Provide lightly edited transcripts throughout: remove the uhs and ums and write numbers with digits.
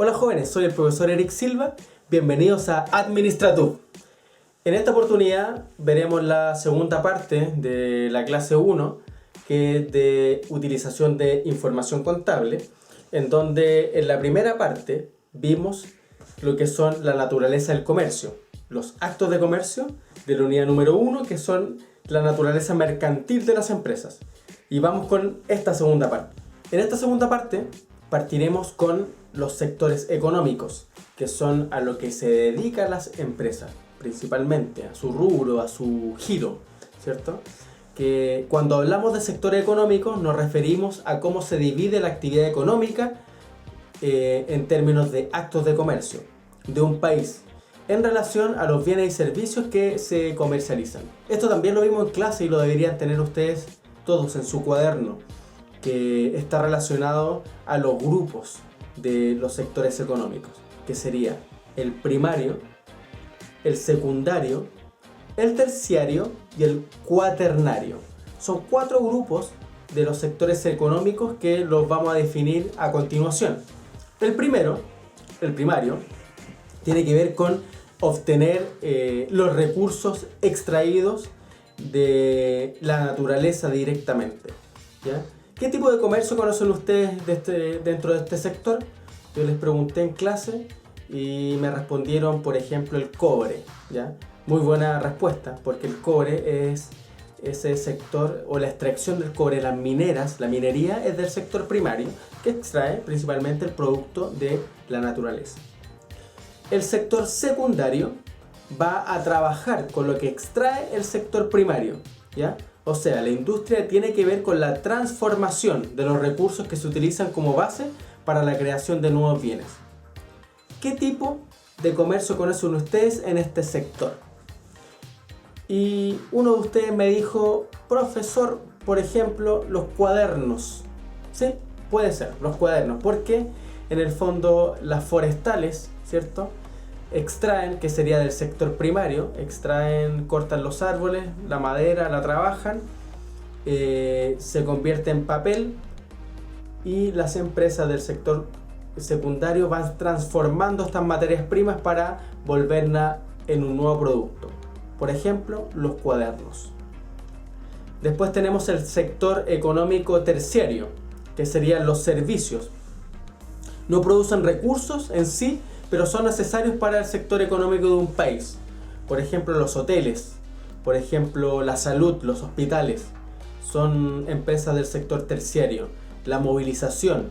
Hola jóvenes, soy el profesor Eric Silva, bienvenidos a Administratub. En esta oportunidad veremos la segunda parte de la clase 1, que es de utilización de información contable, en donde en la primera parte vimos lo que son la naturaleza del comercio, los actos de comercio de la unidad número 1, que son la naturaleza mercantil de las empresas. Y vamos con esta segunda parte. En esta segunda parte partiremos con los sectores económicos, que son a lo que se dedican las empresas, principalmente a su rubro, a su giro, ¿cierto? Que cuando hablamos de sectores económicos nos referimos a cómo se divide la actividad económica en términos de actos de comercio de un país en relación a los bienes y servicios que se comercializan. Esto también lo vimos en clase y lo deberían tener ustedes todos en su cuaderno, que está relacionado a los grupos de los sectores económicos, que sería el primario, el secundario, el terciario y el cuaternario. Son 4 grupos de los sectores económicos que los vamos a definir a continuación. El primero, el primario, tiene que ver con obtener los recursos extraídos de la naturaleza directamente, ¿ya? ¿Qué tipo de comercio conocen ustedes dentro de este sector? Yo les pregunté en clase y me respondieron, por ejemplo, el cobre, ¿ya? Muy buena respuesta, porque el cobre es ese sector, o la extracción del cobre, las mineras, la minería es del sector primario, que extrae principalmente el producto de la naturaleza. El sector secundario va a trabajar con lo que extrae el sector primario, ¿ya? O sea, la industria tiene que ver con la transformación de los recursos que se utilizan como base para la creación de nuevos bienes. ¿Qué tipo de comercio conocen ustedes en este sector? Y uno de ustedes me dijo, profesor, por ejemplo, los cuadernos. Sí, puede ser, los cuadernos, porque en el fondo las forestales, ¿cierto?, extraen, que sería del sector primario, cortan los árboles, la madera, la trabajan, se convierte en papel, y las empresas del sector secundario van transformando estas materias primas para volverla en un nuevo producto. Por ejemplo, los cuadernos. Después tenemos el sector económico terciario, que serían los servicios. No producen recursos en sí, pero son necesarios para el sector económico de un país. Por ejemplo, los hoteles, por ejemplo, la salud, los hospitales, son empresas del sector terciario. La movilización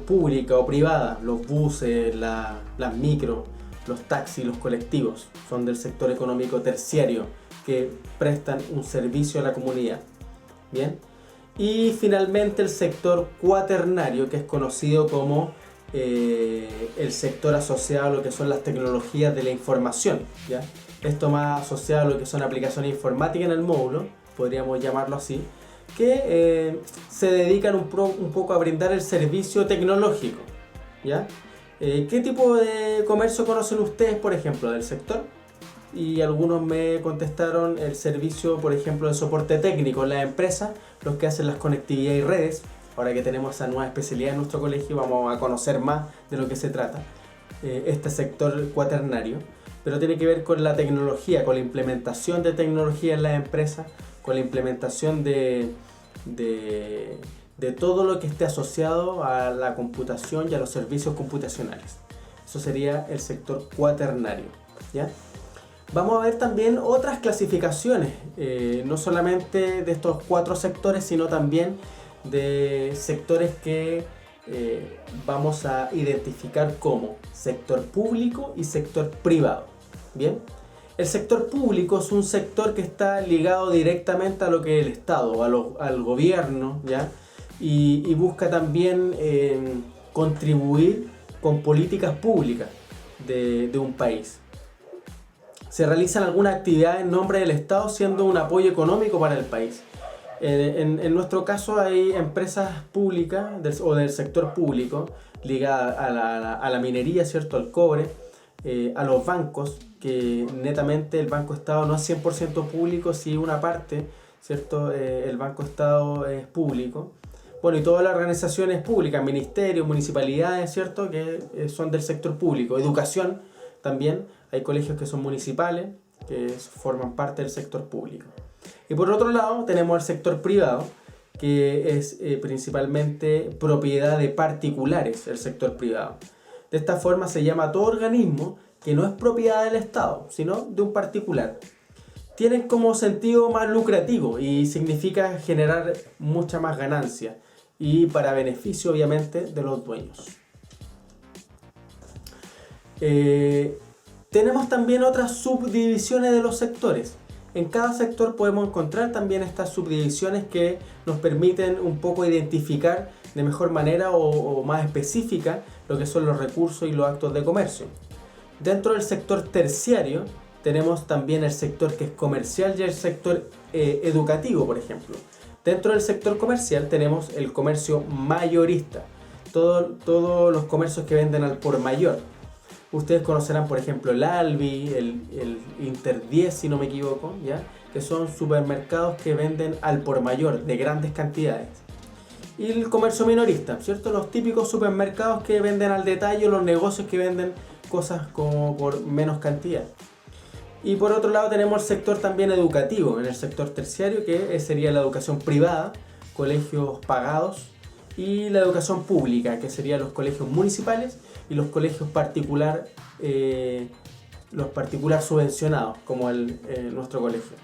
pública o privada, los buses, las micros, los taxis, los colectivos, son del sector económico terciario, que prestan un servicio a la comunidad. Bien. Y finalmente el sector cuaternario, que es conocido como el sector asociado a lo que son las tecnologías de la información, ¿ya? Esto más asociado a lo que son aplicaciones informáticas en el módulo, podríamos llamarlo así, que se dedican un poco a brindar el servicio tecnológico, ¿ya? ¿Qué tipo de comercio conocen ustedes, por ejemplo, del sector? Y algunos me contestaron el servicio, por ejemplo, de soporte técnico en las empresas, los que hacen las conectividades y redes. Ahora que tenemos esa nueva especialidad en nuestro colegio, vamos a conocer más de lo que se trata este sector cuaternario, pero tiene que ver con la tecnología, con la implementación de tecnología en las empresas, con la implementación de todo lo que esté asociado a la computación y a los servicios computacionales. Eso sería el sector cuaternario, ¿ya? Vamos a ver también otras clasificaciones, no solamente de estos 4 sectores, sino también de sectores que vamos a identificar como sector público y sector privado. Bien, el sector público es un sector que está ligado directamente a lo que es el Estado, al gobierno, ¿ya? Y busca también contribuir con políticas públicas de un país. Se realizan algunas actividades en nombre del Estado, siendo un apoyo económico para el país. En nuestro caso hay empresas públicas o del sector público ligadas a la minería, ¿cierto?, al cobre, a los bancos, que netamente el Banco Estado no es 100% público, si una parte, ¿cierto? El Banco Estado es público. Bueno, y todas las organizaciones públicas, ministerios, municipalidades, ¿cierto? Que son del sector público. Educación también, hay colegios que son municipales, que forman parte del sector público. Y por otro lado tenemos el sector privado, que es principalmente propiedad de particulares, el sector privado. De esta forma se llama todo organismo que no es propiedad del Estado, sino de un particular. Tienen como sentido más lucrativo y significa generar mucha más ganancia y para beneficio obviamente de los dueños. Tenemos también otras subdivisiones de los sectores. En cada sector podemos encontrar también estas subdivisiones que nos permiten un poco identificar de mejor manera o más específica lo que son los recursos y los actos de comercio. Dentro del sector terciario tenemos también el sector que es comercial y el sector educativo, por ejemplo. Dentro del sector comercial tenemos el comercio mayorista, todos los comercios que venden al por mayor. Ustedes conocerán, por ejemplo, el Alvi, el Inter 10, si no me equivoco, ¿ya? Que son supermercados que venden al por mayor, de grandes cantidades. Y el comercio minorista, ¿cierto? Los típicos supermercados que venden al detalle, los negocios que venden cosas como por menos cantidad. Y por otro lado tenemos el sector también educativo, en el sector terciario, que sería la educación privada, colegios pagados, y la educación pública, que serían los colegios municipales y los colegios particular subvencionados, como nuestro colegio.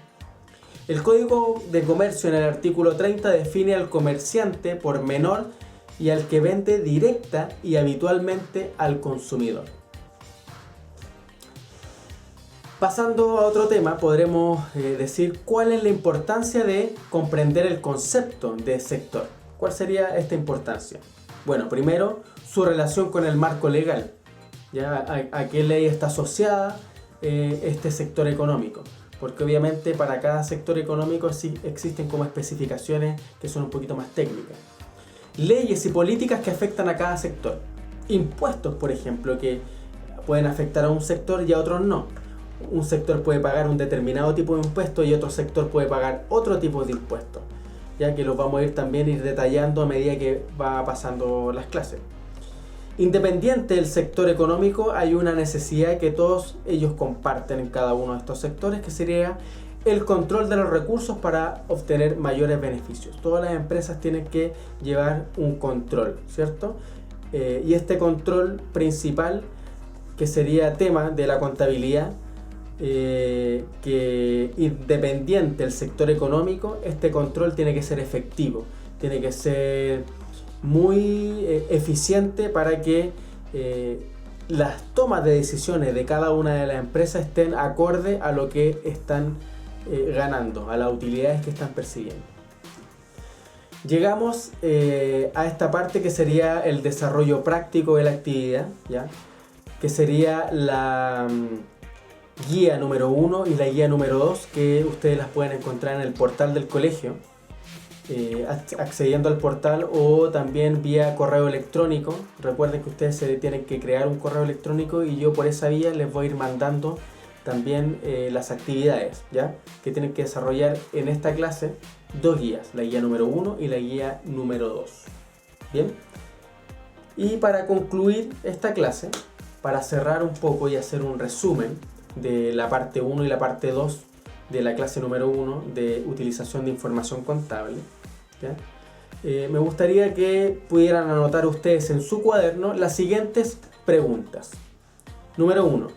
El Código de Comercio en el artículo 30 define al comerciante por menor y al que vende directa y habitualmente al consumidor. Pasando a otro tema, podremos decir cuál es la importancia de comprender el concepto de sector. ¿Cuál sería esta importancia? Bueno, primero, su relación con el marco legal. ¿Ya? ¿A qué ley está asociada este sector económico? Porque obviamente para cada sector económico existen como especificaciones que son un poquito más técnicas. Leyes y políticas que afectan a cada sector. Impuestos, por ejemplo, que pueden afectar a un sector y a otros no. Un sector puede pagar un determinado tipo de impuesto y otro sector puede pagar otro tipo de impuestos, ya que los vamos a ir detallando a medida que va pasando las clases. Independiente del sector económico, hay una necesidad que todos ellos comparten en cada uno de estos sectores, que sería el control de los recursos para obtener mayores beneficios. Todas las empresas tienen que llevar un control, ¿cierto? Y este control principal, que sería tema de la contabilidad, que independiente del sector económico, este control tiene que ser efectivo, tiene que ser muy eficiente para que las tomas de decisiones de cada una de las empresas estén acorde a lo que están ganando, a las utilidades que están percibiendo. Llegamos a esta parte que sería el desarrollo práctico de la actividad, ¿ya? Que sería la guía número 1 y la guía número 2, que ustedes las pueden encontrar en el portal del colegio, accediendo al portal o también vía correo electrónico. Recuerden que ustedes se tienen que crear un correo electrónico y yo por esa vía les voy a ir mandando también las actividades, ¿ya? Que tienen que desarrollar en esta clase. Dos guías, la guía número 1 y la guía número 2. Bien, y para concluir esta clase, para cerrar un poco y hacer un resumen de la parte 1 y la parte 2 de la clase número 1 de utilización de información contable, ¿ya? Me gustaría que pudieran anotar ustedes en su cuaderno las siguientes preguntas. Número 1.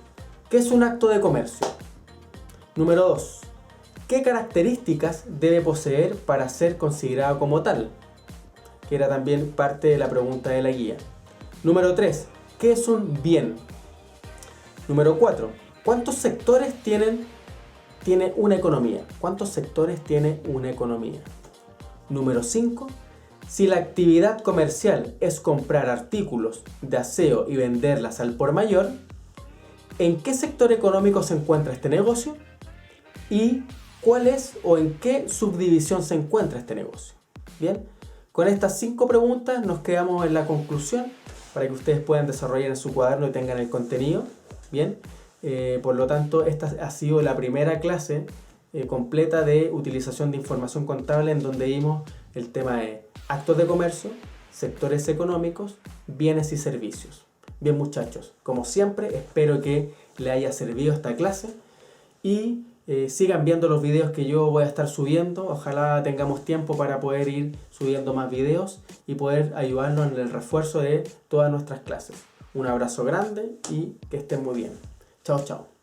¿Qué es un acto de comercio? Número 2. ¿Qué características debe poseer para ser considerado como tal? Que era también parte de la pregunta de la guía. Número 3. ¿Qué es un bien? Número 4. ¿Cuántos sectores tiene una economía? ¿Cuántos sectores tiene una economía? Número 5. Si la actividad comercial es comprar artículos de aseo y venderlas al por mayor, ¿en qué sector económico se encuentra este negocio? ¿Y cuál es o en qué subdivisión se encuentra este negocio? Bien, con estas 5 preguntas nos quedamos en la conclusión para que ustedes puedan desarrollar en su cuaderno y tengan el contenido. Bien. Por lo tanto, esta ha sido la primera clase completa de utilización de información contable, en donde vimos el tema de actos de comercio, sectores económicos, bienes y servicios. Bien muchachos, como siempre espero que les haya servido esta clase y sigan viendo los videos que yo voy a estar subiendo. Ojalá tengamos tiempo para poder ir subiendo más videos y poder ayudarnos en el refuerzo de todas nuestras clases. Un abrazo grande y que estén muy bien. Chao, chao.